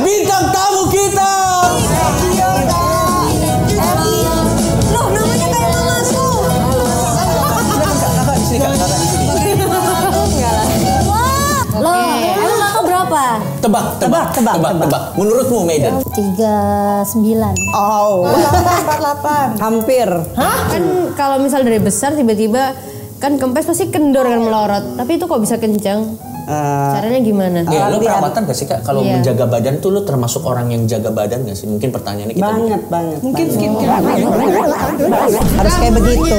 bintang tamu kita. Loh, namanya kayak mamaku. Kakak di sini, kakak di sini. Loh, emang kakak berapa? Tebak. Menurutmu, Maiden? 39. Oh, 48. Hampir. Hah? Kan kalau misal dari besar tiba-tiba kan kempes pasti kendor kan melorot. Tapi itu kok bisa kencang? Caranya gimana? Ya, lo perawatan gak sih Kak? Kalau Iya. menjaga badan tuh lo termasuk orang yang jaga badan gak sih? Mungkin pertanyaannya kita. Banget. Mungkin skincare. Harus kayak begitu.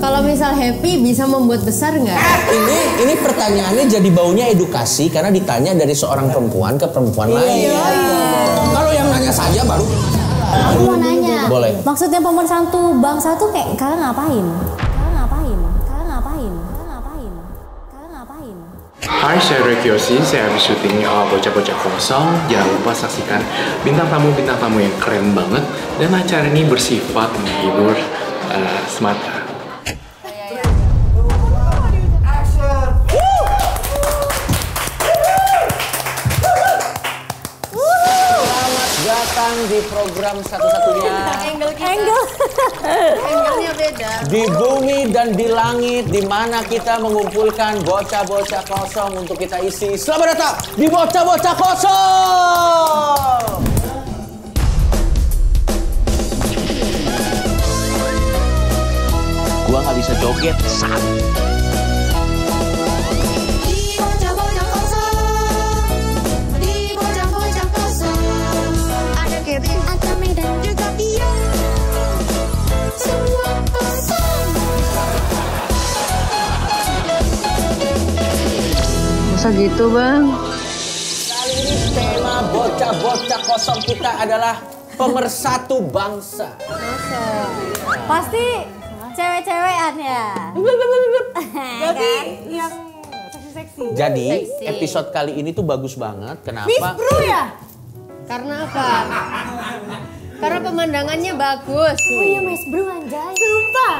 Kalau misal happy bisa membuat besar nggak? Ini pertanyaannya jadi baunya edukasi karena ditanya dari seorang perempuan ke perempuan lain. Kalau yang nanya saja baru. Aku mau nanya. Boleh. Maksudnya pemersatu bangsa tuh kayak kakak ngapain? Hai, saya Rekyosi. Saya habis syuting Bocah-Bocah Kosong. Jangan lupa saksikan bintang tamu yang keren banget. Dan acara ini bersifat menghibur semata. Datang di program satu-satunya Angle-nya beda. di bumi dan di langit, di mana kita mengumpulkan bocah-bocah kosong untuk kita isi. Selamat datang di Bocah-Bocah Kosong. Gua nggak bisa joget, Masa gitu, Bang? Kali ini tema Bocah-Bocah Kosong kita adalah pemersatu bangsa. Pasti cewek-cewekan ya. Berarti yang seksi-seksi. Jadi Seksi. episode kali ini tuh bagus banget. Kenapa? Miss Bro ya? Karena apa? Karena pemandangannya bagus. Oh iya, Mas Bro anjay. Sumpah.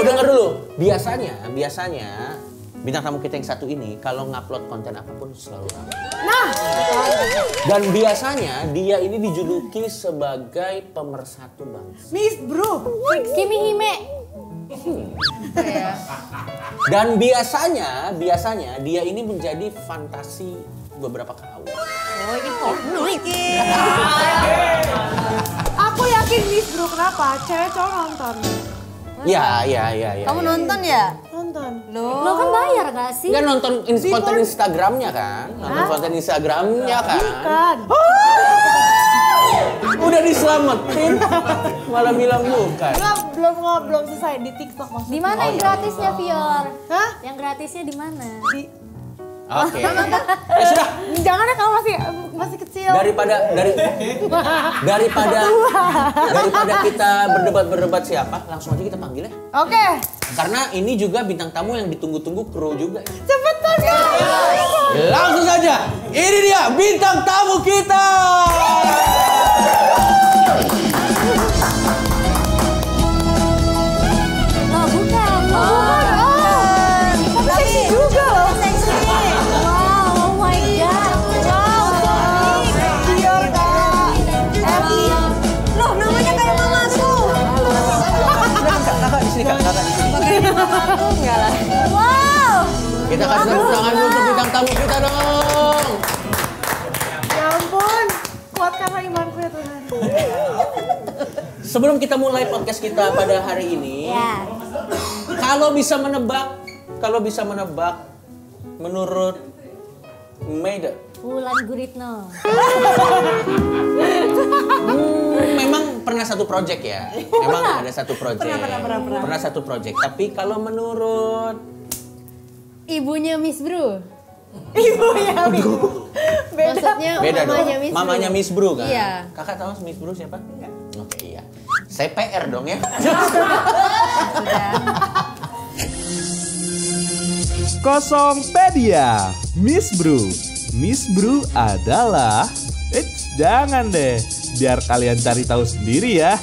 Dengar dulu. Biasanya bintang tamu kita yang satu ini kalau ngupload konten apapun selalu ramai. Nah, Dan biasanya dia ini dijuluki sebagai pemersatu bangsa. Miss Bro. Kimi Hime. Dan biasanya dia ini menjadi fantasi beberapa kaum. Oh, ini porno iki. Aku yakin Miss Bro, kenapa? Cewek cowok nonton. Ya. Kamu nonton ya? Nonton. Lo kan bayar gak sih? Kan nonton konten Instagramnya kan? Nonton konten Instagramnya kan? Bukan. Udah diselamatin, malah bilang bukan. Belum selesai di TikTok maksudnya. Di mana yang gratisnya, Fior? Hah? Yang gratisnya di mana? Oke. Ya sudah. Jangan ya, kamu masih kecil. Daripada kita berdebat siapa, langsung aja kita panggil ya. Oke. Karena ini juga bintang tamu yang ditunggu-tunggu kru juga. Cepetan ya. Langsung saja, ini dia bintang tamu kita. Lo bukan. Tapi seksi juga loh. Seksi. Wow, oh my god. Biar Kak. Loh, namanya kayak mamaku. Kakak di sini, kakak di sini. Mamaku enggak lah. Wow. Kita kasih tepuk tangan dulu untuk bintang tamu kita dong. Ya ampun. Kuatkanlah imanku ya Tuhan. Sebelum kita mulai podcast kita pada hari ini, Ya. kalau bisa menebak menurut Maiden, Wulan Guritno. memang pernah satu project ya. Memang ada satu project. Pernah satu project. Tapi kalau menurut Ibunya Miss Bro. Ibunya Maksudnya beda dong. mamanya Miss Bro. Mamanya Miss Bro kan? Iya. Kakak tahu Miss Bro siapa? Enggak. Oke, iya. Saya PR dong ya. Kosongpedia, Miss Bro. Miss Bro adalah... jangan deh, biar kalian cari tahu sendiri ya.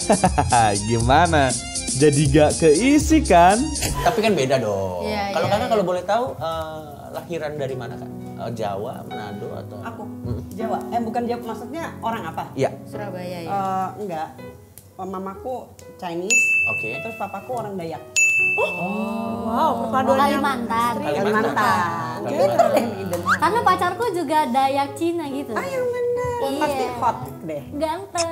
Gimana? Jadi gak keisi kan? Tapi kan beda dong. Iya, Kalau iya, kakak iya. kalau boleh tahu lahiran dari mana kak? Jawa, Manado atau? Aku. Jawa. Bukan Jawa, maksudnya orang apa? Iya. Surabaya ya. Enggak. Mamaku Chinese. Oke. Terus papaku orang Dayak. Wow, perpaduan yang Kalimantan. Kalimantan. Kalimantan. Karena pacarku juga Dayak Cina gitu. Yang benar. Iya. Pasti hot deh. Ganteng.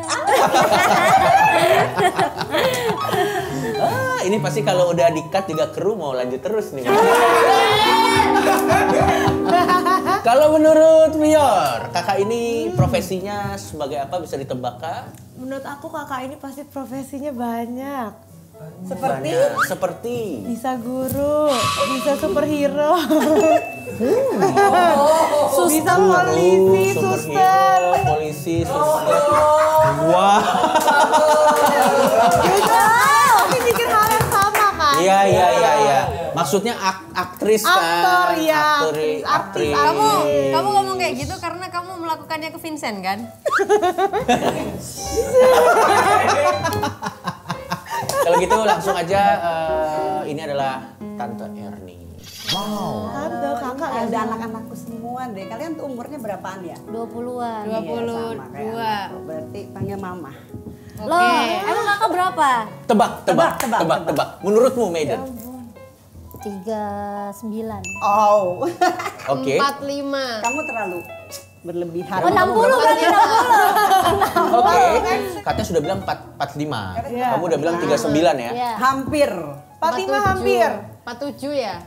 Ini pasti kalau udah di-cut juga kru mau lanjut terus nih. Kalau menurut Vior, kakak ini profesinya sebagai apa, bisa ditebak kak? menurut aku kakak ini pasti profesinya banyak. Seperti Bisa guru, bisa superhero, bisa polisi, suster. Polisi, suster. Wah. Tapi bikin hal yang sama kan? Iya. Maksudnya aktris kan? Aktor, iya. Aktris. Kamu ngomong kayak gitu karena kamu melakukannya ke Vincent kan? Kalau gitu langsung aja, ini adalah Tante Erni. Tante, kakak ya. Ada anak-anakku semua deh. Kalian tuh umurnya berapaan ya? 20-an. Iya, sama kayak 22. anakku. Berarti panggil mama. Loh, emang kakak berapa? Tebak. Menurutmu, Maiden? 39. Oh. Oke. 45. Kamu terlalu berlebihan. Oh, 60 berarti 60. Oke. Katanya sudah bilang 45. Iya. Kamu udah bilang 39 ya? Iya. Hampir. 45 hampir. 47 ya?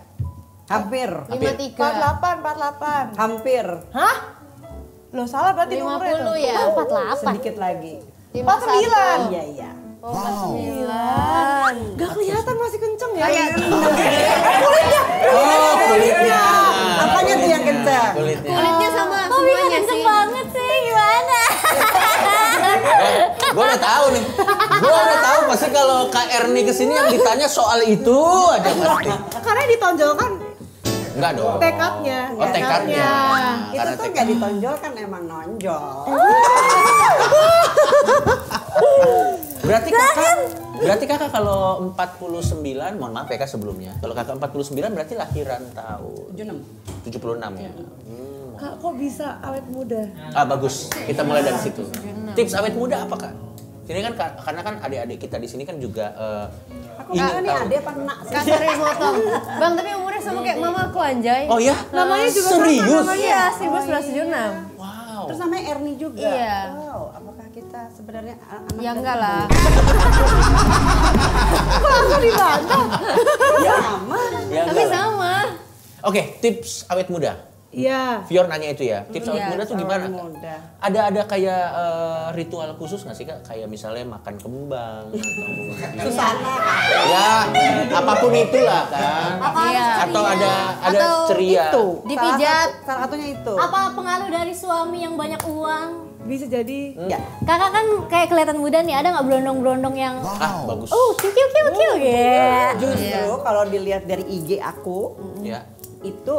Hampir. 53. 48. Hampir. Hah? Loh salah berarti nomornya 50 tuh. ya? 48. Sedikit lagi. 49. Iya. Gak kelihatan masih kenceng ya? Oh, kulitnya. Apanya tuh yang kencang? Kulitnya. Kulitnya sama Kok bisa semuanya kenceng sih. banget sih, gimana? Gue udah tahu nih. Pasti kalau Kak Erni kesini yang ditanya soal itu aja pasti. Karena ditonjolkan Enggak dong. tekadnya. Oh, tekadnya. Itu Karena tuh tekad. gak ditonjol kan emang nonjol. Berarti kakak kalau 49, mohon maaf ya kak sebelumnya. Kalau kakak 49 berarti lahiran tahun 76 ya. Kak kok bisa awet muda? Bagus. Kita mulai dari situ. Tips awet muda apa kak? Ini kan karena kan adik-adik kita di sini kan juga Aku nggak nih adek apa nak sih? Kasarnya motong. Bang, tapi umurnya sama kayak mama aku anjay. Oh ya? Namanya juga serius? sama Iya, namanya. 1976. Wow. Terus namanya Erni juga. Iya. Wow, apakah kita sebenarnya anak Ya dari enggak lah. Langsung dibantah. Ya sama. Ya, Tapi enggak lah. sama. Oke, tips awet muda. Iya. Vior nanya itu ya. Tips awet Iya, muda tuh gimana? Kak? Muda. Ada kayak ritual khusus nggak sih kak? Kayak misalnya makan kembang atau Susana. ya apapun itulah kan. Iya. Atau ada Atau ceria. Itu. Dipijat. Salah satunya itu. Apa pengaruh dari suami yang banyak uang? Bisa jadi. Ya. Kakak kan kayak kelihatan muda nih, ada nggak berondong-berondong yang Bagus. kiu gitu? Justru kalau dilihat dari IG aku Ya. itu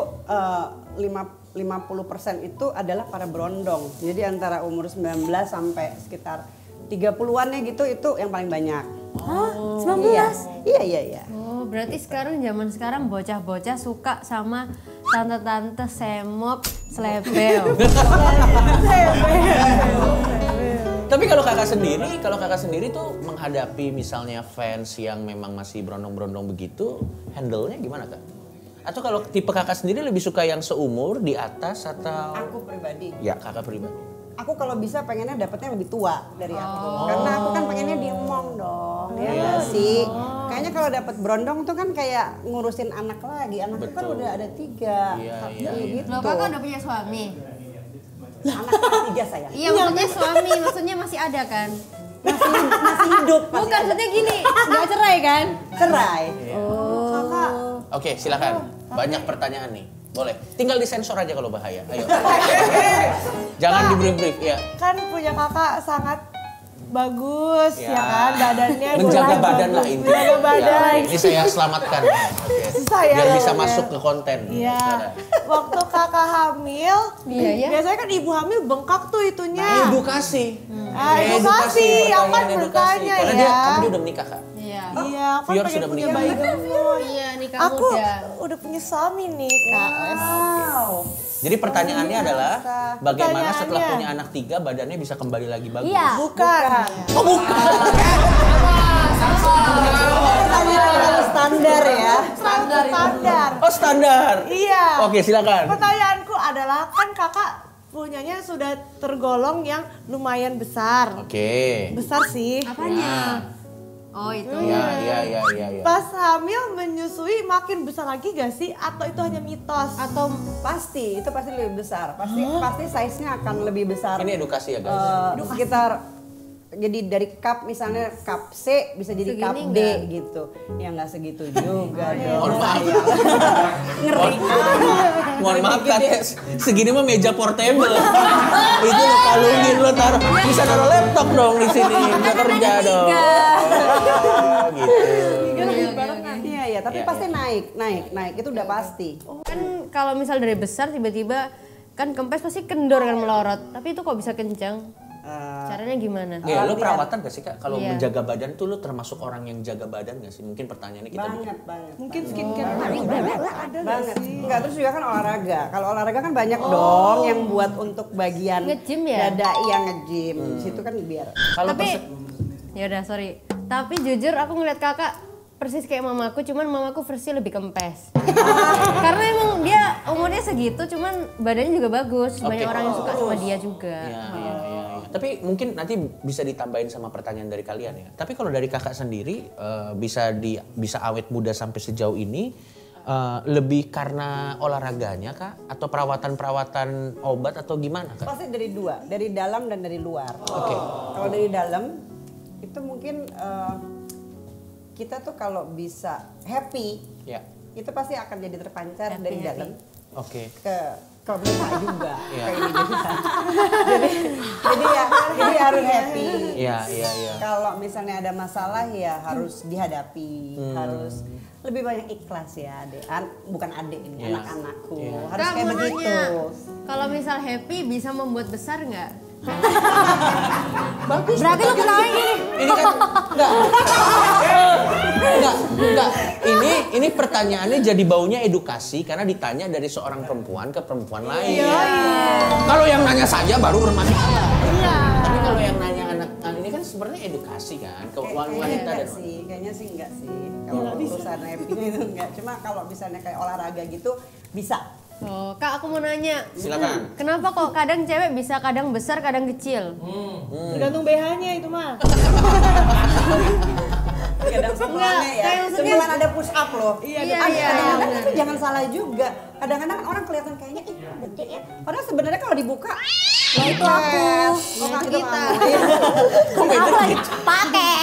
50% itu adalah para berondong. Jadi antara umur 19 sampai sekitar 30-annya gitu itu yang paling banyak. Hah? 19? Iya. Oh, berarti zaman sekarang bocah-bocah suka sama tante-tante semok slebel. Tapi kalau kakak sendiri tuh menghadapi misalnya fans yang memang masih berondong-berondong begitu, handle-nya gimana kak? Atau kalau tipe kakak sendiri lebih suka yang seumur, di atas atau? Aku pribadi. Ya kakak pribadi. Aku kalau bisa pengennya dapetnya lebih tua dari aku. Karena aku kan pengennya diemong dong. Ya nggak sih? Kayaknya kalau dapet berondong tuh kan kayak ngurusin anak lagi. Anakku kan Betul. udah ada 3. Iya. Gitu. Loh, kakak udah punya suami? Anak ada 3 sayang. Iya, maksudnya suami, maksudnya masih ada kan? Masih hidup. Bukan, maksudnya gini, nggak cerai kan? Cerai. Kakak. Oke, silakan. Banyak pertanyaan nih. Boleh. Tinggal disensor aja kalau bahaya. Ayo. Jangan di-brief ya. Kan punya kakak sangat bagus Ya. ya kan badannya. Menjaga bulat, badan lah bagus. intinya. Menjaga badan. Ya, ini saya selamatkan. Oke. Susah ya Biar bisa ngomongnya. masuk ke konten. Iya. Waktu kakak hamil, Iya. biasanya kan ibu hamil bengkak tuh itunya. Edukasi. Edukasi, yang kan pertanyaan bertanya Karena ya. kamu udah menikah kak. Iya. Iya, aku Vior pengen sudah punya menikah. bayi gemuk. Iya, nikah Aku muda. udah punya suami nih kak. Wow. Jadi pertanyaannya adalah bagaimana setelah Pertanyaannya. punya anak 3 badannya bisa kembali lagi bagus? Iya. Bukan. Oh bukan. Pertanyaan terlalu standar ya. Standar. Oh standar. Iya. Oke silakan. Pertanyaanku adalah kan kakak punyanya sudah tergolong yang lumayan besar. Oke. Besar sih. Apanya? Oh itu. Iya. Pas hamil menyusui makin besar lagi gak sih? Atau itu hanya mitos? Atau pasti itu pasti lebih besar. Pasti size-nya akan lebih besar. Ini edukasi ya guys. Sekitar jadi dari cup misalnya cup C bisa jadi Segini cup D enggak? gitu. Ya nggak segitu juga dong. Mohon maaf. Ngeri. Mohon maaf katanya segini mah meja portable. Itu lo kalungin lo taruh bisa taruh laptop dong di sini bisa kerja dong. Oh, gitu. Iya, tapi Iya, pasti naik. Itu udah pasti. Kan kalau misal dari besar tiba-tiba kan kempes pasti kendor kan melorot. Tapi itu kok bisa kencang? Caranya gimana? Ya, lo perawatan gak sih Kak? Kalau Iya. menjaga badan tuh lo termasuk orang yang jaga badan gak sih? Mungkin pertanyaannya kita bikin. Banget. Mungkin skincare ada gak Banget. sih? Enggak, terus juga kan olahraga. Kalau olahraga kan banyak dong yang buat untuk bagian Nge-gym ya? dada yang nge-gym. Di situ kan biar. Kalau Tapi ya udah sorry. Tapi jujur aku ngeliat kakak persis kayak mamaku, cuman mamaku versi lebih kempes. Karena emang dia umurnya segitu, cuman badannya juga bagus. Banyak Oke. orang yang suka sama dia juga. Iya. Tapi mungkin nanti bisa ditambahin sama pertanyaan dari kalian ya. Tapi kalau dari kakak sendiri bisa awet muda sampai sejauh ini lebih karena olahraganya kak? Atau perawatan obat atau gimana kak? Pasti dari dua, dari dalam dan dari luar. Oke. Kalau dari dalam itu mungkin kita tuh kalau bisa happy, Ya. itu pasti akan jadi terpancar dari dalam Oke. ke muka juga. Iya. Kayak ini juga. jadi harus happy. Iya. Kalau misalnya ada masalah ya harus dihadapi, harus lebih banyak ikhlas ya, bukan adik ini, Iya. anak-anakku. Iya. Harus Kak, kayak mau begitu. nanya, kalau misal happy bisa membuat besar nggak? Berarti lu ketawain gini. Ini kan enggak. Ini pertanyaannya jadi baunya edukasi karena ditanya dari seorang perempuan ke perempuan lain. Kalau yang nanya saja baru bermasalah. Tapi kalau yang nanya anak ini kan sebenarnya edukasi kan ke wanita dan Kayaknya sih enggak sih. Kalau urusan happy itu enggak. Cuma kalau misalnya kayak olahraga gitu bisa. Oh, Kak aku mau nanya. Silakan. Kenapa kok kadang cewek bisa kadang besar kadang kecil? Tergantung BH-nya itu mah. Kadang semuanya ya. kayak maksudnya- Sebulan ada push up loh. Iya, Kadang-kadang benar. itu jangan salah juga. Kadang-kadang orang kelihatan kayaknya ih gede ya. Padahal sebenarnya kalau dibuka Itu aku. oh Itu kita. Aku lagi pakai.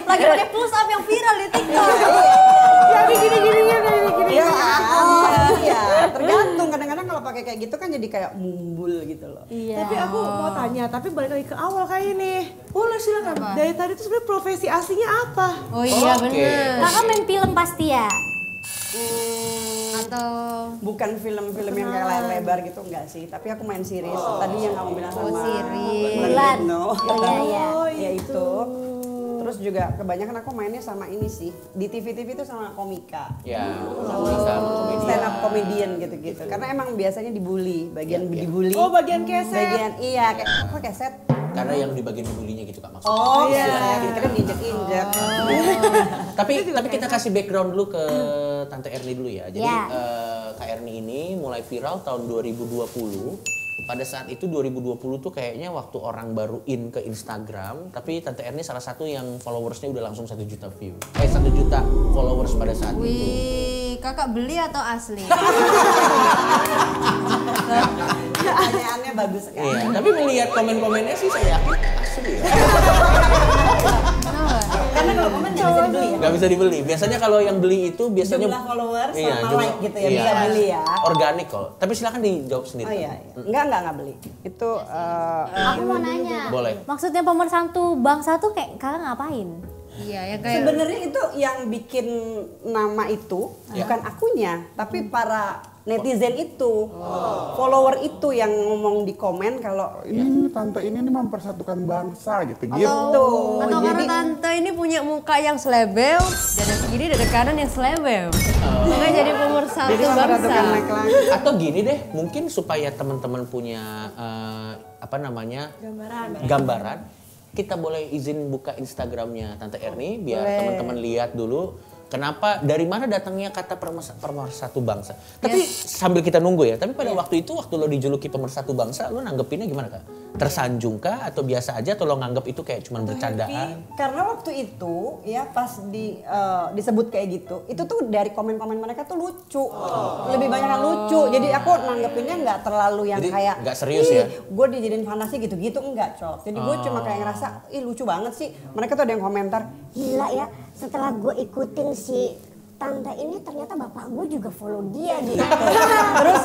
Lagi pakai push up yang viral di TikTok. Jadi gini-gininya kayak gini. Iya, iya. Tergantung kadang-kadang kalau pakai kayak gitu kan jadi kayak mumbul gitu loh. Iya. Tapi aku mau tanya, tapi balik lagi ke awal kayak ini. Boleh silakan. Dari tadi tuh sebenarnya profesi aslinya apa? Oh iya Oke. bener. Kakak main film pasti ya? Atau Bukan film-film yang kayak layar lebar gitu enggak sih, tapi aku main series. Tadi yang kamu bilang sama series. Bulan. No. Oh iya iya. Ya itu. Terus juga kebanyakan aku mainnya sama ini sih. Di TV-TV itu sama komika. Ya, komika, komedian. Stand up comedian gitu-gitu. Karena emang biasanya dibully, bagian dibully. Oh, bagian keset. Bagian iya, kayak apa keset? Karena yang di bagian bulinya gitu kak maksudnya. Oh iya, kira diinjek-injek. Tapi kita kasih background dulu ke Tante Erni dulu ya. Jadi Ya. Kak Erni ini mulai viral tahun 2020. Pada saat itu 2020 tuh kayaknya waktu orang baru in ke Instagram. Tapi Tante Erni salah satu yang followersnya udah langsung 1 juta view. 1 juta followers pada saat itu. wih, kakak beli atau asli? Pertanyaannya bagus sekali. Iya, tapi melihat komen-komennya sih saya yakin asli ya. Karena kalau komen nggak bisa dibeli ya. Gak bisa dibeli. Biasanya kalau yang beli itu biasanya Jumlah followers iya, sama jumlah- like gitu ya, iya. bisa beli ya. Organik kok. Tapi silakan dijawab sendiri. Oh iya, enggak beli. Itu Aku mau nanya. Boleh. Maksudnya pemersatu bangsa tuh kayak kakak ngapain? Iya, yang kayak Sebenarnya itu yang bikin nama itu bukan akunya, tapi para netizen itu, follower itu yang ngomong di komen kalau ini tante ini mempersatukan bangsa gitu. atau karena tante ini punya muka yang selebel, dada kiri, dada kanan yang selebel. Makanya jadi pemersatu jadi bangsa. mempersatukan laki-laki. Atau gini deh, mungkin supaya teman-teman punya gambaran, kita boleh izin buka Instagramnya Tante Erni biar teman-teman lihat dulu. Kenapa, dari mana datangnya kata pemersatu bangsa? Tapi sambil kita nunggu ya, tapi pada waktu itu, waktu lo dijuluki pemersatu bangsa, lo nanggepinnya gimana Kak? Tersanjung kah atau biasa aja atau lo nganggep itu kayak cuman bercandaan? Karena waktu itu ya pas disebut kayak gitu, itu tuh dari komen-komen mereka tuh lucu, lebih banyak yang lucu. Jadi aku nanggepinnya nggak terlalu yang Jadi, kayak nggak serius ya? Gue dijadiin fantasi gitu-gitu enggak, Cok. Jadi gue cuma kayak ngerasa, ih lucu banget sih. Mereka tuh ada yang komentar, Gila ya, setelah gue ikutin si tante ini ternyata bapak gue juga follow dia gitu. terus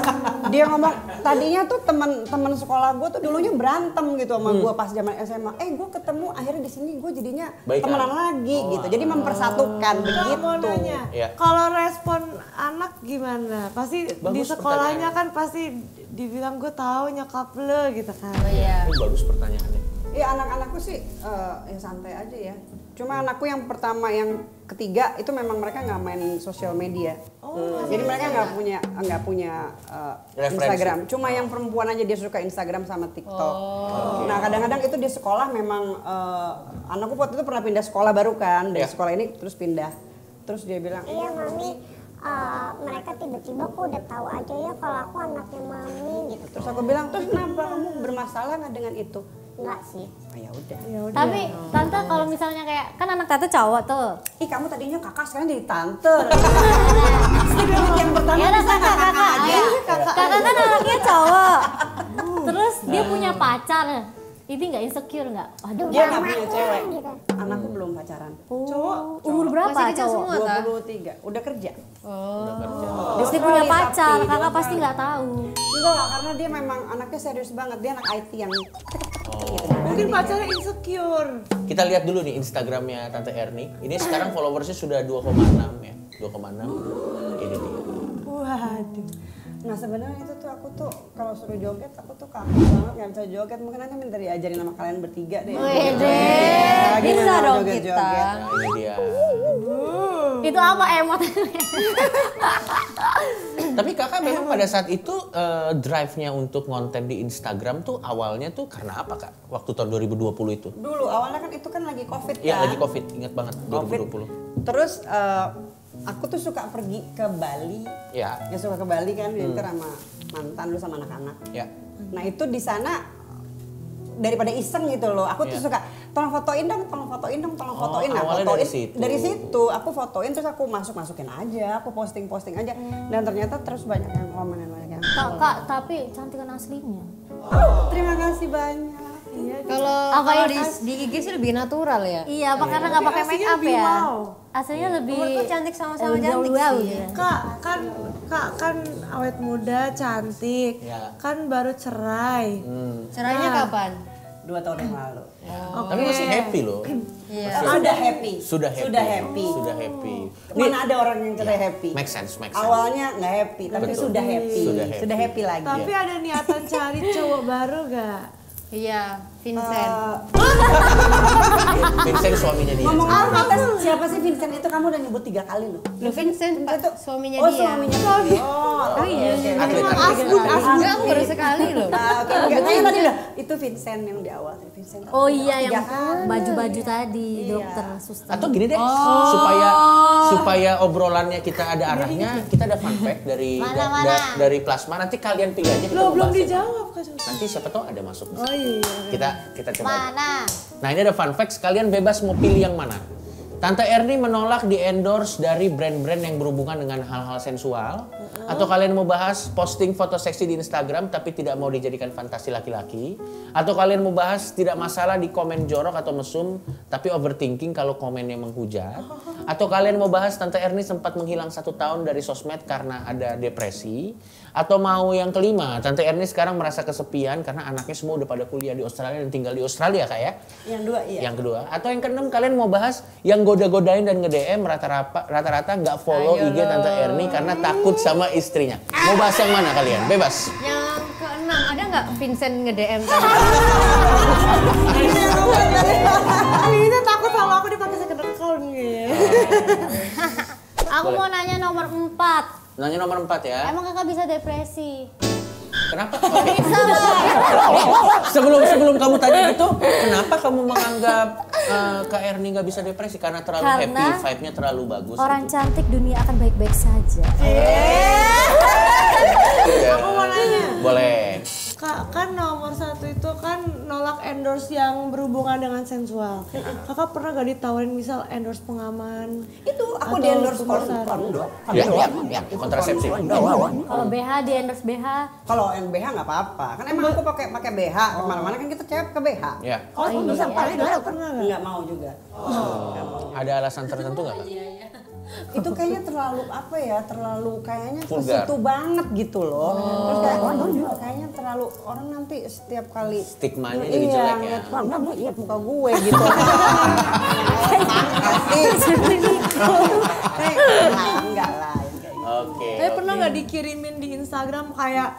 dia ngomong tadinya tuh teman sekolah gue tuh dulunya berantem gitu sama gue pas zaman SMA. Gue ketemu akhirnya di sini gue jadinya Baikan. temenan lagi gitu. Jadi mempersatukan begitu. Mau nanya, Iya. kalau respon anak gimana? Pasti di Bagus sekolahnya kan pasti dibilang gue tahu nyokap lo gitu kan. Iya. Ini bagus pertanyaannya. Ya anak-anakku sih ya santai aja ya. Cuma anakku yang pertama yang ketiga itu memang mereka nggak main sosial media. Jadi mereka nggak punya Referensi. Instagram. Cuma yang perempuan aja dia suka Instagram sama TikTok. Nah kadang-kadang itu di sekolah memang anakku waktu itu pernah pindah sekolah baru kan dari sekolah ini terus pindah. Terus dia bilang, Iya mami, mereka tiba-tiba kok udah tahu aja ya kalau aku anaknya mami gitu. terus aku bilang terus kenapa kamu bermasalah nggak dengan itu? Enggak sih. Oh, ya udah. Tapi tante kalau misalnya kayak kan anak tante cowok tuh. Ih kamu tadinya kakak sekarang jadi tante. Sedikit yang pertama Ya udah bisa kakak aja. kakak kan anaknya cowok. Terus dia punya pacar. Ini nggak insecure nggak? Aduh, Dia nggak punya mama, cewek. gitu. Anakku belum pacaran. Cowok umur berapa Masih kecil cowok? semua kan? 23, udah kerja. Terus dia punya Australia, pacar, tapi kakak dia pasti nggak tahu. Enggak, karena dia memang anaknya serius banget. Dia anak IT yang Mungkin pacarnya insecure. Kita lihat dulu nih Instagramnya Tante Erni. Ini sekarang followersnya sudah 2,6 ya. 2,6. Ini dia. Waduh. Nah sebenarnya itu tuh aku tuh kalau suruh joget aku tuh kaku banget nggak bisa joget. Mungkin nanti minta diajarin sama kalian bertiga deh. Wede, Gimana bisa dong joget-joget? kita. Nah ini dia. Itu apa emot? Tapi kakak memang pada saat itu drive-nya untuk konten di Instagram tuh awalnya tuh karena apa kak? Waktu tahun 2020 itu? Dulu awalnya kan itu kan lagi COVID kan. Iya lagi Covid, ingat banget 2020. Terus aku tuh suka pergi ke Bali. Ya. Ya suka ke Bali kan, winter sama mantan dulu sama anak-anak. Ya. Nah itu di sana daripada iseng gitu loh, aku tuh suka tolong fotoin dong, tolong fotoin dong, tolong fotoin. Nah awalnya fotoin dari situ. aku fotoin terus aku masukin aja, aku posting aja. Dan ternyata terus banyak yang komen dan banyak yang Kak, tapi cantikan aslinya. terima kasih banyak. Kalau Apa kalau ya? di IG sih lebih natural ya. Iya, apa karena nggak pakai make aslinya up lebih ya? wow. Aslinya lebih Menurutku cantik sama-sama cantik wow, sih. gitu. Kak kan awet muda, cantik. Ya. Kan baru cerai. Caranya kapan? 2 tahun yang lalu. Tapi masih happy loh. Iya. Sudah happy. Sudah happy. Sudah happy. Sudah happy. Mana ada orang yang sudah happy? Make sense. Awalnya nggak happy, tapi Betul. sudah happy. Sudah happy. Lagi. Tapi ada niatan cari cowok baru gak? Iya, Vincent. Vincent suaminya dia. Ngomong apa? Siapa sih Vincent itu? Kamu udah nyebut 3 kali loh. Lu Vincent itu suaminya oh, dia. suaminya dia. Oh iya. Atlet. Enggak, aku baru sekali loh. Oke, tadi udah. Itu Vincent yang di awal. Vincent. Oh iya, yang 3 kali. baju-baju tadi, dokter, suster. Atau gini deh, supaya obrolannya kita ada arahnya, kita ada fun fact dari dari plasma. Nanti kalian pilih aja. Lo belum bahas ya. dijawab Kak. Nanti siapa tahu ada masuk. Oh iya. Kita coba. Mana? Nah ini ada fun fact, kalian bebas mau pilih yang mana. Tante Erni menolak di-endorse dari brand-brand yang berhubungan dengan hal-hal sensual. Atau kalian mau bahas posting foto seksi di Instagram tapi tidak mau dijadikan fantasi laki-laki. Atau kalian mau bahas tidak masalah di komen jorok atau mesum tapi overthinking kalau komennya menghujat. Atau kalian mau bahas Tante Erni sempat menghilang 1 tahun dari sosmed karena ada depresi? Atau mau yang kelima, Tante Erni sekarang merasa kesepian karena anaknya semua udah pada kuliah di Australia dan tinggal di Australia Kak ya? Yang dua iya. Yang kedua. Atau yang keenam, kalian mau bahas yang goda-godain dan nge-DM rata-rata nggak follow IG Tante Erni karena takut sama istrinya. Mau bahas yang mana kalian? Bebas. Yang keenam, ada nggak Vincent nge-DM tadi? Ini takut sama aku dipakai second account gitu. Aku Boleh. mau nanya nomor 4. Nanya nomor 4 ya. Emang kakak bisa depresi? Kenapa? Bisa lah. sebelum kamu tanya itu, kenapa kamu menganggap Kak Erni nggak bisa depresi? Karena terlalu happy, vibe-nya terlalu bagus. Orang gitu. cantik dunia akan baik-baik saja. Aku mau nanya. Boleh. Kak, kan nomor 1 itu kan nolak endorse yang berhubungan dengan sensual. Kakak pernah gak ditawarin misal endorse pengaman? Itu aku Atau di endorse pembesar? Ya, kontrasepsi. Kalau BH di endorse BH. Kalau yang BH nggak apa-apa. Kan emang aku pakai BH kemana-mana kan kita cewek ke BH. Ya. Oh, pembesar payudara pernah gak? Nggak mau juga. Ada alasan tertentu nggak Kak? Itu kayaknya terlalu apa ya? Terlalu kayaknya ke Vulgar. situ banget gitu loh. Terus kayak kayaknya terlalu orang nanti setiap kali Stigmanya jadi jelek ya. Kamu lihat muka gue gitu. Enggak lah. Oke. Tapi pernah gak dikirimin di Instagram kayak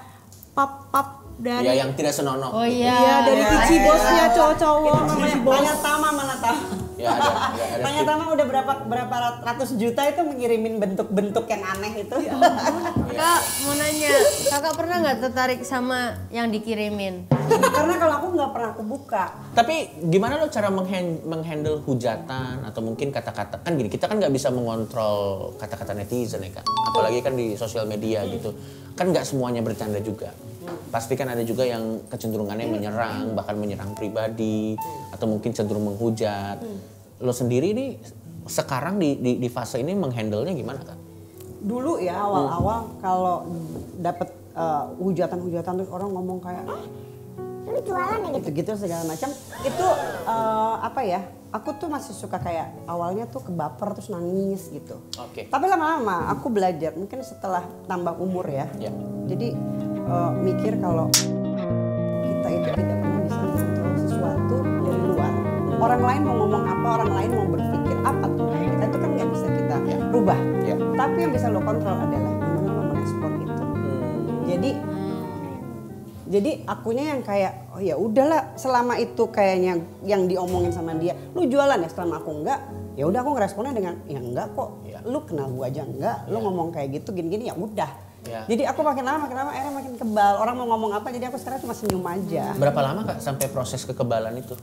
pap dari Ya yang tidak senonoh. Oh iya. Iya, dari Cici bosnya cowok-cowok namanya bos. Tanya Tama mana tahu. Ya ada. Tanya Tama udah berapa ratus juta itu mengirimin bentuk-bentuk yang aneh itu. Kak, mau nanya, kakak pernah nggak tertarik sama yang dikirimin? Karena kalau aku nggak pernah aku buka. Tapi gimana lo cara menghandle hujatan atau mungkin kata-kata, kan gini, kita kan nggak bisa mengontrol kata-kata netizen ya Kak, apalagi kan di sosial media gitu, kan nggak semuanya bercanda juga. Pasti kan ada juga yang kecenderungannya menyerang, bahkan menyerang pribadi atau mungkin cenderung menghujat. Lo sendiri nih sekarang di fase ini menghandle-nya gimana Kak? Dulu ya awal-awal kalau dapet hujatan-hujatan terus orang ngomong kayak lu jualan ya gitu-gitu segala macam itu apa ya, aku tuh masih suka kayak awalnya tuh kebaper terus nangis gitu. Oke. Tapi lama-lama aku belajar mungkin setelah tambah umur ya. Jadi mikir kalau kita itu tidak pernah bisa mengontrol sesuatu dari luar. Orang lain mau ngomong apa, orang lain mau berpikir apa tuh, kita itu kan nggak bisa kita rubah. Tapi yang bisa lo kontrol adalah gimana lo merespon itu. Jadi akunya yang kayak oh ya udahlah, selama itu kayaknya yang diomongin sama dia, lu jualan ya, selama aku enggak, ya udah aku ngeresponnya dengan ya enggak kok, lu kenal gua aja enggak, lu ngomong kayak gitu gini-gini ya udah. Jadi aku makin lama akhirnya makin kebal, orang mau ngomong apa jadi aku sekarang cuma senyum aja. Berapa lama Kak sampai proses kekebalan itu?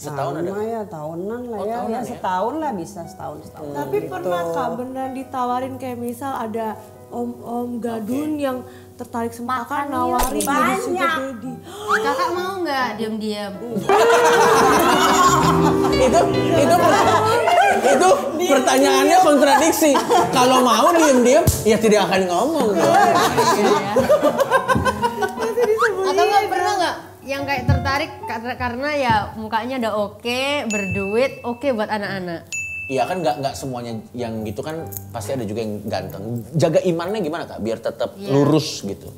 Setahun ada? Ya tahunan lah ya, tahunan ya? setahun lah bisa setahun. Tapi pernah Kak beneran ditawarin kayak misal ada om-om gadun yang tertarik sama kakak nawarin jadi sugar daddy. Kakak mau nggak diam-diam? itu pertanyaannya kontradiksi. Kalau mau diem-diem, ya tidak akan ngomong. Atau nggak pernah nggak yang kayak tertarik karena ya mukanya udah oke, berduit, oke buat anak-anak? Iya kan nggak semuanya yang gitu kan, pasti ada juga yang ganteng. Jaga imannya gimana Kak biar tetap lurus gitu?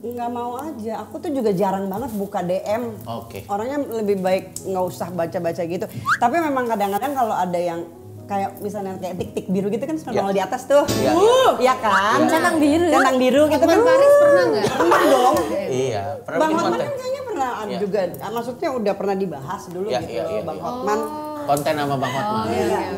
Nggak mau aja, aku tuh juga jarang banget buka DM. Orangnya lebih baik nggak usah baca-baca gitu. Tapi memang kadang-kadang kalau ada yang kayak misalnya kayak tik-tik biru gitu kan suka nongol di atas tuh. Iya kan? Centang biru. Centang biru gitu kan. Hotman Paris pernah nggak? Pernah dong. Iya, pernah Bang bikin Hotman konten. kan kayaknya pernah juga, maksudnya udah pernah dibahas dulu gitu Bang Hotman. Konten sama Bang Hotman.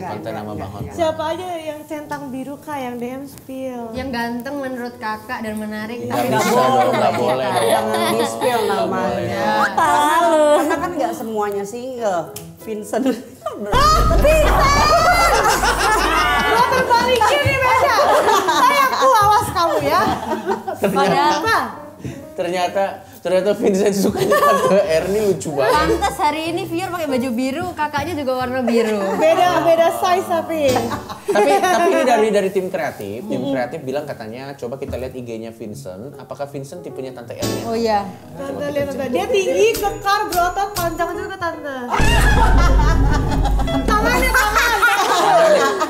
Konten sama Bang Hotman. Siapa aja yang centang biru Kak yang DM spill? Yang ganteng menurut kakak dan menarik. Nggak bisa dong, nggak boleh. Jangan di spill namanya. Karena kan nggak semuanya single. Vincent. Gua terbalikin nih Mesya. Sayangku awas kamu ya. Ternyata Vincent sukanya Tante Erni lucu banget. Pantes hari ini Fior pakai baju biru, kakaknya juga warna biru. Beda size tapi. Tapi ini dari tim kreatif. Tim kreatif bilang katanya coba kita lihat IG-nya Vincent. Apakah Vincent tipenya Tante Erni? Oh iya. Tante lihat Tante. Dia tinggi, kekar, berotot, panjang juga Tante. Tangan.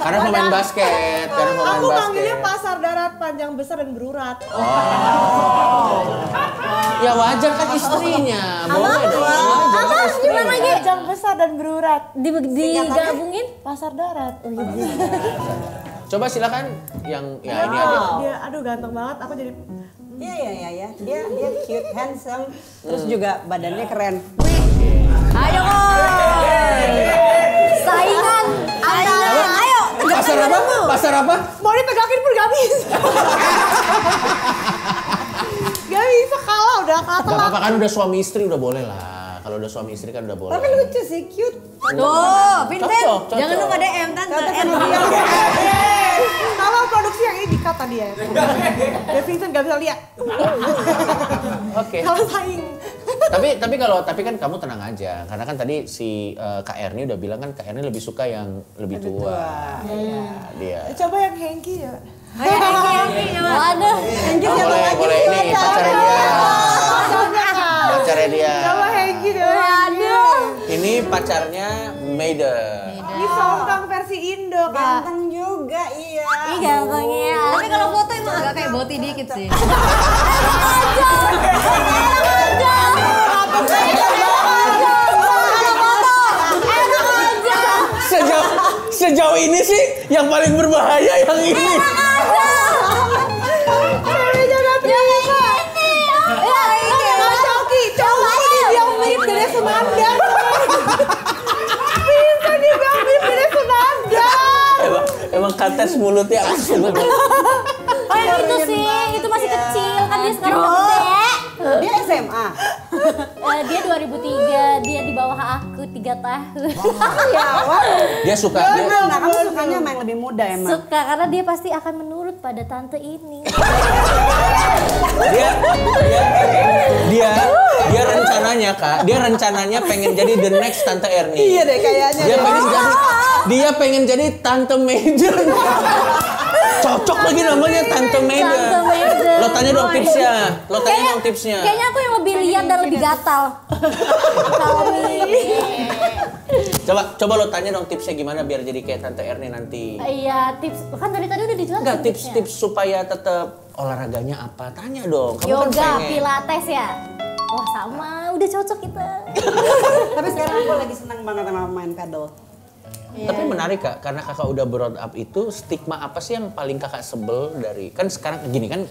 Karena pemain basket, karena pemain Aku basket. manggilnya pasar darat panjang besar dan berurat. Ya wajar kan istrinya. Boleh dong. Wajar kan istrinya. Panjang besar dan berurat. Digabungin? Pasar darat. Oh iya. Coba silakan yang ya ini aja. Dia aduh ganteng banget. Aku jadi Iya. Dia cute, handsome, terus juga badannya keren. Ayo saingan. Ayo. Pasar apa? Pasar apa? mau dipegangin pun gak bisa. Gak bisa kalah udah kalah Gak apa-apa kan udah suami istri udah boleh lah. Kalau udah suami istri kan udah boleh. Tapi lucu sih, cute. Tuh, Vincent. Cocok. Jangan lupa DM tante. Kalau produksi yang ini di-cut tadi ya. Vincent gak bisa lihat. Oke. Kalau saing. Tapi kan kamu tenang aja karena kan tadi si Kak Erni udah bilang kan Kak Erni lebih suka yang lebih tua. Iya, dia. Coba yang Hengki ya. Waduh. Boleh ini pacarnya dia. Pacarnya dia. Coba Hengki deh. Waduh. Ini pacarnya Maiden. Ini Songkang versi Indo kak. Ganteng juga, iya. Ih gantengnya. Tapi kalau foto emang agak kayak boti dikit sih. Sejauh ini sih yang paling berbahaya yang ini. Dia mirip Dede Sunandar. Bisa dibilang mirip Dede Sunandar. Emang kates mulutnya asli banget. Oh yang itu sih, itu masih kecil kan dia sekarang udah gede. Dia SMA. Dia 2003, dia di bawah aku 3 tahun. Ya, wah. Dia suka Nah, kamu sukanya sama yang lebih muda emang. Suka karena dia pasti akan menurut pada tante ini. dia rencananya Kak, dia rencananya pengen jadi the next Tante Erni. Iya deh kayaknya. Dia pengen jadi Tante Maiden. Cocok lagi namanya Tante Maiden. Tante Maiden. Lo tanya dong tipsnya. Kayaknya aku yang lebih liar dan lebih gatal. Kalau ini. Coba lo tanya dong tipsnya gimana biar jadi kayak Tante Erni nanti. Iya, tips. Kan tadi udah dijelasin. Enggak, tips supaya tetap olahraganya apa? Tanya dong. Kamu Yoga, kan pengen. pilates ya. Wah sama, udah cocok kita. Tapi sekarang aku lagi senang banget sama main paddle. Tapi menarik Kak, karena Kakak udah broad up itu stigma apa sih yang paling Kakak sebel dari kan sekarang gini kan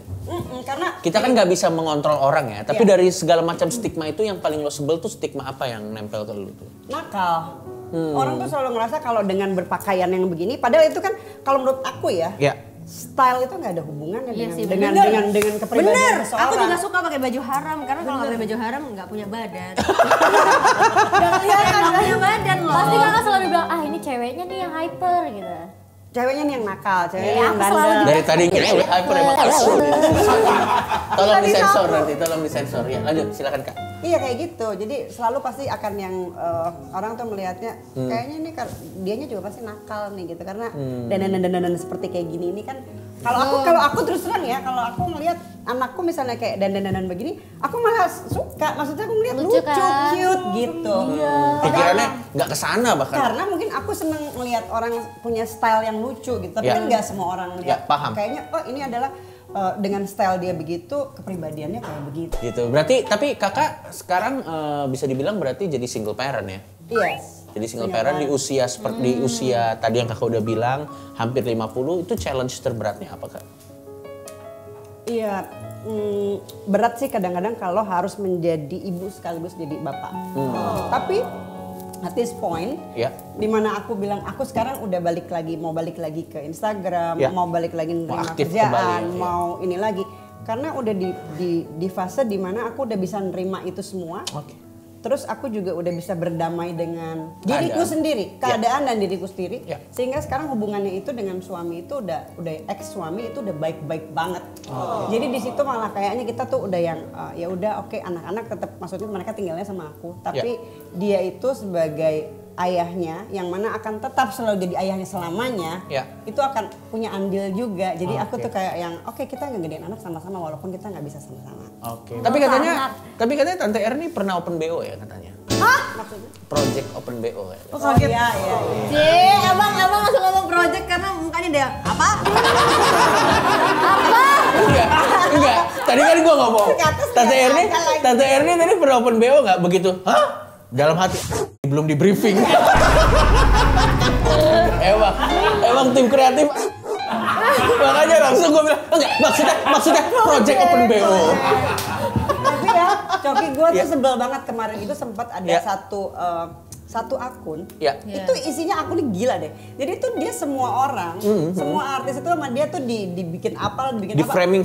Karena kita kan nggak bisa mengontrol orang ya, tapi dari segala macam stigma itu yang paling lo sebel tuh stigma apa yang nempel ke lo tuh? nakal. Orang tuh selalu ngerasa kalau dengan berpakaian yang begini, padahal itu kan kalau menurut aku ya, Ya. style itu nggak ada hubungannya Iya sih, dengan bener. kepribadian Bener, seseorang. aku juga suka pakai baju haram karena kalau nggak pakai baju haram nggak punya badan. Nggak punya badan loh. Pasti kakak selalu bilang, ah ini ceweknya nih yang hyper gitu. Ceweknya nih yang nakal, ceweknya Iya, yang aku selalu bandel. Dari tadi ngomong hyper emang asu. Tolong disensor nanti, tolong disensor ya. Lanjut, silakan Kak. Iya kayak gitu. Jadi selalu pasti akan yang orang tuh melihatnya kayaknya ini dianya juga pasti nakal nih gitu karena dandan seperti kayak gini ini kan kalau aku terus terang ya kalau aku ngelihat anakku misalnya kayak dandan begini, aku malah suka. Maksudnya aku ngelihat lucu, kan? cute gitu. Pikirannya nggak kesana bahkan. Karena mungkin aku seneng ngelihat orang punya style yang lucu gitu. Tapi Ya. kan nggak semua orang Ya, lihat. paham. Kayaknya oh ini adalah dengan style dia begitu, kepribadiannya kayak begitu. Gitu. Berarti tapi Kakak sekarang bisa dibilang berarti jadi single parent ya? Yes. Jadi single parent di usia seperti di usia tadi yang Kakak udah bilang hampir 50 itu challenge terberatnya apa Kak? Iya, berat sih kadang-kadang kalau harus menjadi ibu sekaligus jadi bapak. Tapi at this point, Ya. dimana aku bilang aku sekarang udah mau balik lagi ke Instagram, Ya. mau balik lagi Mau nerima aktif kerjaan, kembali, ya. mau ini lagi. Karena udah di fase dimana aku udah bisa nerima itu semua. Oke. Terus aku juga udah bisa berdamai dengan Keadaan. diriku sendiri, keadaan dan diriku sendiri. Ya. Sehingga sekarang hubungannya itu dengan suami itu udah ex suami itu udah baik-baik banget. Jadi di situ malah kayaknya kita tuh udah yang ya udah oke, anak-anak tetap maksudnya mereka tinggalnya sama aku, tapi dia itu sebagai ayahnya yang mana akan tetap selalu jadi ayahnya selamanya. Ya. Itu akan punya andil juga. Jadi aku Oke. tuh kayak yang oke kita ngegedein anak sama-sama walaupun kita nggak bisa sama-sama. Oke. Tapi katanya Tante Erni pernah open BO ya katanya. Project Open BO. Oh kaget. Iya. Abang langsung ngomong project karena mukanya dia apa? Enggak. Tadi kan gua ngomong. Tante Erni tadi pernah Open BO nggak begitu? Hah? Dalam hati belum di briefing. Emang tim kreatif. Makanya langsung gue bilang, enggak, maksudnya Project Open BO. Tapi ya, Coki gue tuh sebel banget kemarin itu sempat ada satu akun. Itu isinya akunnya gila deh. Jadi tuh dia semua orang, semua artis itu sama dia tuh dibikin apa, Di framing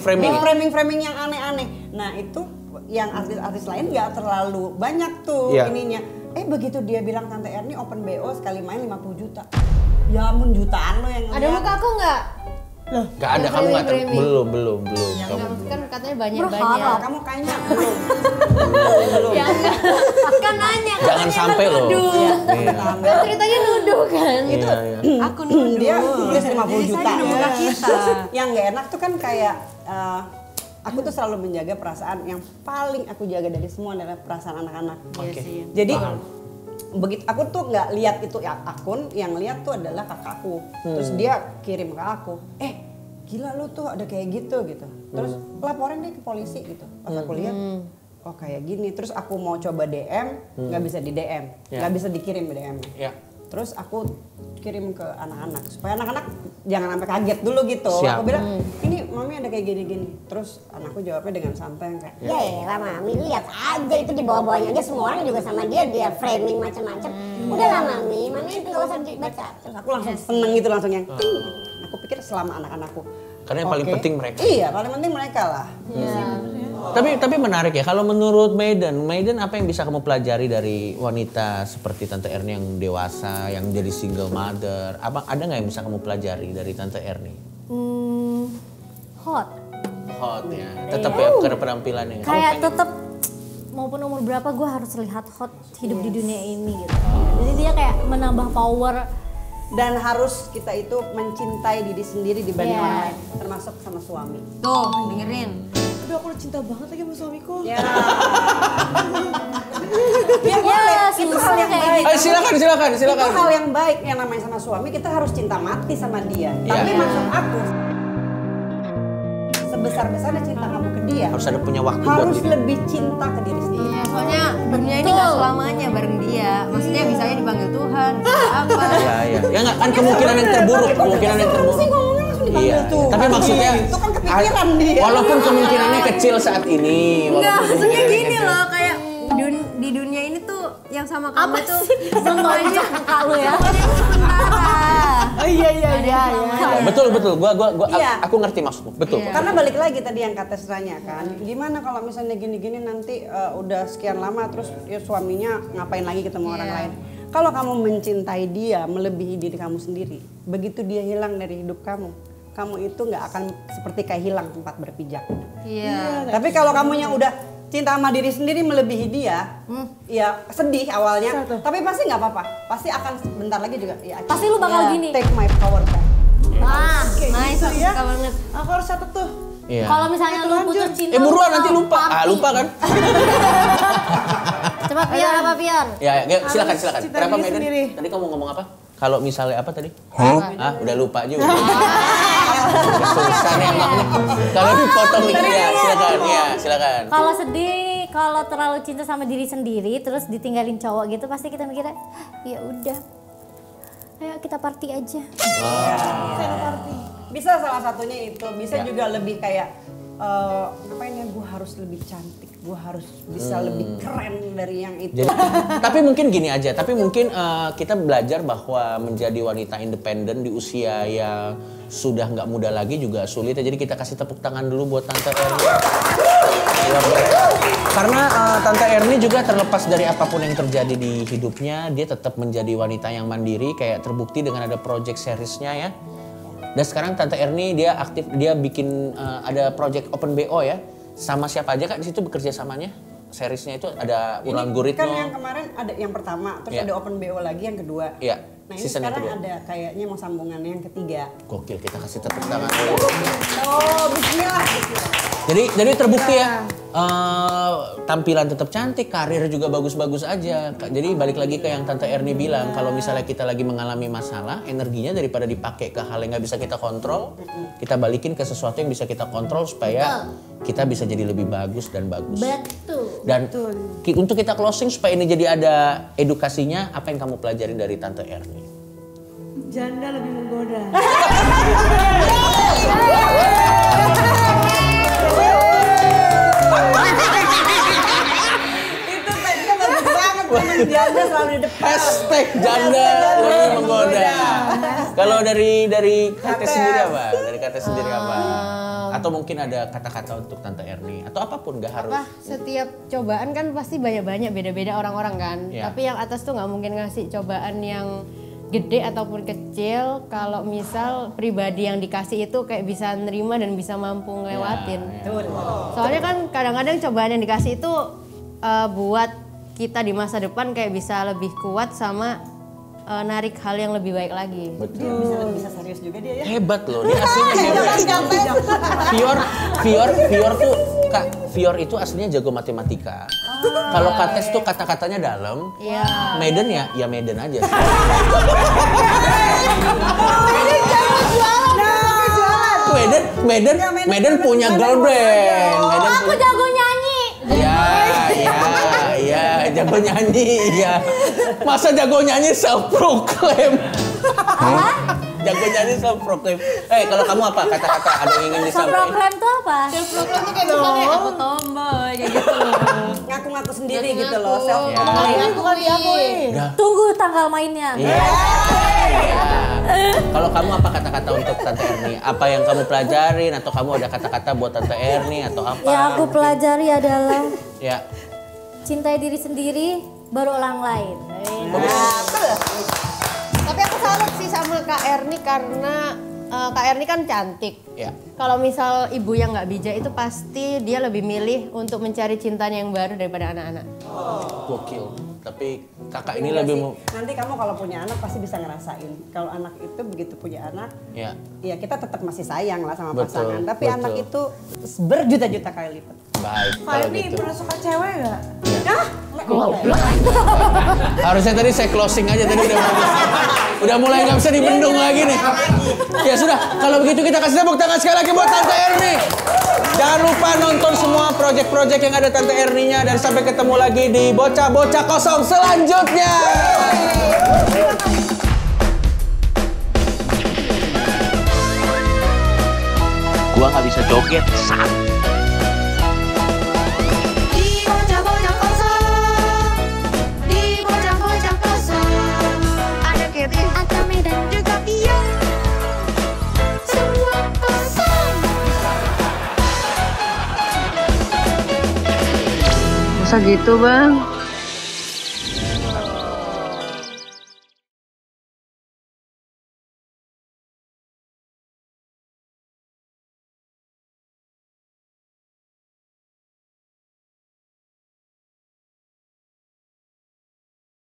yang aneh-aneh. Nah itu yang artis-artis lain nggak terlalu banyak tuh ininya. Begitu dia bilang Tante Erni Open BO sekali main 50 juta. Ya ampun, jutaan lo yang Ada muka aku nggak? Nggak ada, kamu nggak belum. Ya Kamu. Kan katanya banyak. Kamu kayaknya belum. Ya enggak. Kan nanya. Jangan sampai loh. Kan ceritanya nuduh kan. Itu Aku nuduh. dia tulis 50 juta. muka kita. Yang nggak enak tuh kan kayak aku tuh selalu menjaga perasaan yang paling aku jaga dari semua adalah perasaan anak-anak. Jadi begitu aku tuh nggak lihat itu akun, yang lihat tuh adalah kakakku. Terus dia kirim ke aku, gila lu tuh ada kayak gitu. Terus laporin deh ke polisi gitu. Pas aku lihat, oh kayak gini. Terus aku mau coba DM, nggak bisa di DM, nggak bisa dikirim DM. Terus aku kirim ke anak-anak supaya anak-anak jangan sampai kaget dulu gitu. Siap. Aku bilang, ini mami ada kayak gini-gini. Terus anakku jawabnya dengan santai yang kayak, Ya mami, lihat aja itu di bawah-bawahnya aja semua orang juga sama dia framing macam-macam. Udahlah mami itu gak usah dibaca. terus aku langsung seneng gitu langsung yang, aku pikir selama anak-anakku. Karena yang paling penting mereka. Iya, paling penting mereka lah. Tapi menarik ya, kalau menurut Maiden apa yang bisa kamu pelajari dari wanita seperti Tante Erni yang dewasa, yang jadi single mother? Ada nggak yang bisa kamu pelajari dari Tante Erni? Hot. Hot ya, tetap ya karena penampilannya. Kayak tetap maupun umur berapa gue harus terlihat hot hidup di dunia ini gitu. Jadi dia kayak menambah power. Dan harus kita itu mencintai diri sendiri dibanding orang lain, termasuk sama suami. Tuh, dengerin. Aduh aku udah cinta banget lagi sama suamiku. Ya boleh, itu hal yang baik. Silakan. Itu hal yang baik yang namanya sama suami, kita harus cinta mati sama dia. Tapi maksud aku, sebesar-besarnya cinta kamu ke dia, Harus ada punya waktu buat harus diri. lebih cinta ke diri sendiri. Iya, soalnya dunia ini nggak selamanya bareng dia. Maksudnya misalnya dipanggil Tuhan, apa? Iya. Ya nggak kan kemungkinan yang terburuk. Iya. Tapi maksudnya itu kan kepikiran dia. Walaupun kemungkinannya kecil saat ini. Enggak, walaupun maksudnya kemungkinannya gini kecil. loh, kayak di dunia ini tuh yang sama kamu Apa tuh sih? semuanya Muka lu ya. sementara. Iya. Betul. Iya. Aku ngerti maksudmu. Betul. Karena balik lagi tadi yang kata Sranya kan, gimana kalau misalnya gini-gini nanti udah sekian lama terus ya suaminya ngapain lagi ketemu orang lain. Kalau kamu mencintai dia melebihi diri kamu sendiri, begitu dia hilang dari hidup kamu itu nggak akan seperti kayak hilang tempat berpijak. Iya. Tapi kalau kamunya udah cinta sama diri sendiri melebihi dia, ya sedih awalnya, tapi pasti nggak apa-apa. Pasti akan bentar lagi juga. Ya, Pasti lu bakal gini. Take my power back. Nice, aku suka banget. Aku harus catat tuh. Iya. Kalau misalnya lu putus cinta. Buruan nanti lupa. Lupa kan? Coba Pior. Ya, silakan. cinta Kenapa diri Maiden? sendiri. Tadi kamu ngomong apa? Kalau misalnya apa tadi? Udah lupa juga. Susah nih emangnya. Kalau dipotong nih silakan. Kalau sedih, kalau terlalu cinta sama diri sendiri terus ditinggalin cowok gitu pasti kita mikirnya ya udah. Ayo kita party aja. Bisa salah satunya itu, bisa juga lebih kayak ngapain ya, gue harus lebih cantik, gue harus bisa lebih keren dari yang itu. Jadi, tapi mungkin gini aja, kita belajar bahwa menjadi wanita independen di usia yang sudah nggak muda lagi juga sulit. Jadi kita kasih tepuk tangan dulu buat Tante Erni. Karena Tante Erni juga terlepas dari apapun yang terjadi di hidupnya, dia tetap menjadi wanita yang mandiri, kayak terbukti dengan ada project seriesnya ya. Dan sekarang Tante Erni dia aktif, dia bikin ada project Open BO ya. Sama siapa aja Kak di situ bekerja samanya? Seriesnya itu ada Ulan Guritno. Kan yang kemarin ada yang pertama, terus ada Open BO lagi yang kedua. Iya. Nah ini Season yang sekarang kedua. ada kayaknya mau sambungannya yang ketiga. Gokil, kita kasih tepuk tangan. Oh, bismillah. Jadi terbukti ya, Tampilan tetap cantik, karir juga bagus-bagus aja. Jadi balik lagi ke yang Tante Erni bilang, kalau misalnya kita lagi mengalami masalah, energinya daripada dipakai ke hal yang nggak bisa kita kontrol, kita balikin ke sesuatu yang bisa kita kontrol supaya kita bisa jadi lebih bagus dan bagus. Betul. Dan untuk kita closing supaya ini jadi ada edukasinya, apa yang kamu pelajari dari Tante Erni? Janda lebih menggoda. Itu tadinya bagus banget, teman janda selalu di depan. Hashtag janda lebih menggoda. Kalau dari Kate sendiri apa? Dari Kate sendiri apa? Atau mungkin ada kata-kata untuk Tante Erni atau apapun, nggak harus. Setiap cobaan kan pasti banyak-banyak beda-beda orang-orang kan. Ya. Tapi yang atas tuh nggak mungkin ngasih cobaan yang gede ataupun kecil. Kalau misal pribadi yang dikasih itu kayak bisa nerima dan bisa mampu ngelewatin. Soalnya kan kadang-kadang cobaan yang dikasih itu buat kita di masa depan kayak bisa lebih kuat sama narik hal yang lebih baik lagi. Dia bisa serius juga dia ya. Hebat loh, dia aslinya hebat. Fior tuh, Kak, Fior itu aslinya jago matematika. Kalau Kates tuh kata-katanya dalam. Iya. Maiden ya Maiden aja sih. Maiden punya girl band. Aku jago nyanyi. Iya, jago nyanyi, iya. Masa jago nyanyi self proclaim? Jago nyanyi self proclaim. Kalau kamu apa kata-kata ada yang ingin disampaikan? Program tuh apa? Self proclaim tuh kayak misalnya aku tomboy kayak gitu. Ngaku-ngaku sendiri gitu loh. Self Bukan diakui. Tunggu tanggal mainnya. Kalau kamu apa kata-kata untuk Tante Erni? Apa yang kamu pelajarin atau kamu ada kata-kata buat Tante Erni atau apa? Yang aku pelajari adalah Ya. cintai diri sendiri baru orang lain. Tapi aku salut sih sama Kak Erni karena Kak Erni kan cantik. Ya. Kalau misal ibu yang nggak bijak itu pasti dia lebih milih untuk mencari cintanya yang baru daripada anak-anak. Gokil. Tapi kakak ini lebih mau. Nanti kamu kalau punya anak pasti bisa ngerasain. Kalau anak itu begitu punya anak, ya kita tetap masih sayang lah sama pasangan. Tapi anak itu berjuta-juta kali lipat. Baik. Kalau Fahmi gitu. pernah suka cewek nggak? Goblok. Harusnya tadi saya closing aja tadi udah mulai nggak bisa dibendung lagi nih. Ya sudah, kalau begitu kita kasih tepuk tangan sekali lagi buat Tante Erni. Jangan lupa nonton semua project-project yang ada Tante Erninya dan sampai ketemu lagi di Bocah-Bocah Kosong selanjutnya. Gua nggak bisa joget, sat. Masa gitu bang?